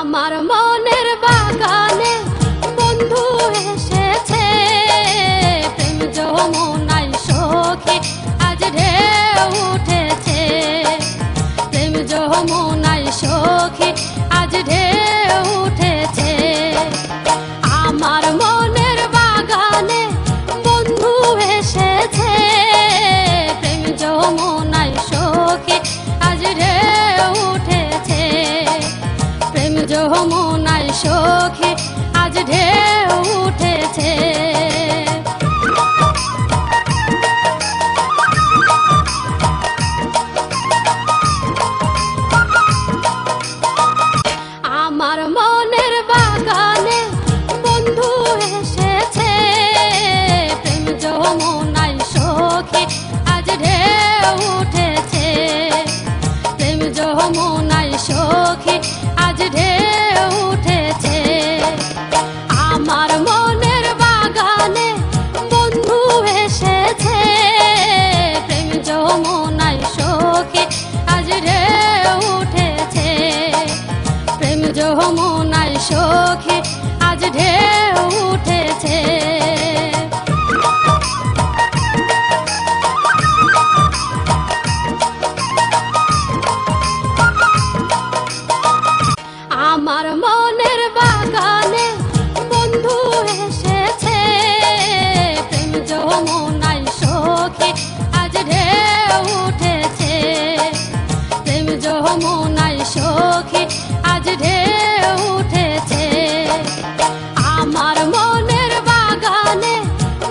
আমার মনের বাগানে বন্ধু এসেছে, প্রেম যমুনায় সখী আজ ঢেউ উঠেছে, প্রেম যমুনায় সখী আজ ঢেউ উঠেছে। আমার মনের বাগানে বন্ধু এসেছে, প্রেম যমুনায় সখী আজ ঢেউ উঠেছে, প্রেম যমুনায় সখী আজ ঢেউ উঠেছে। আমার মনের বাগানে বন্ধু এসেছে, প্রেম যমুনায় সখী আজ ঢেউ উঠেছে, প্রেম যমুনায় সখী আজ ঢেউ উঠেছে। আমার মনের বাগানে বন্ধু এসেছে, প্রেম যমুনায় সখী আজ ঢেউ উঠেছে, প্রেম যমুনায় সখী আজ ঢেউ উঠেছে। আমার মনের বাগানে বন্ধু এসেছে, প্রেম যমুনায় সখী আজ ঢেউ উঠেছে, প্রেম যমুনায় সখী আজ ঢেউ উঠেছে। আমার মনের বাগানে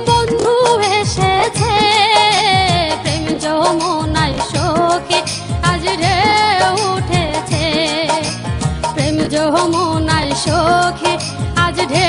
বন্ধু এসেছে, প্রেম যমুনায় সখী আজ ঢেউ উঠেছে, প্রেম যমুনায় সখী আজ ঢেউ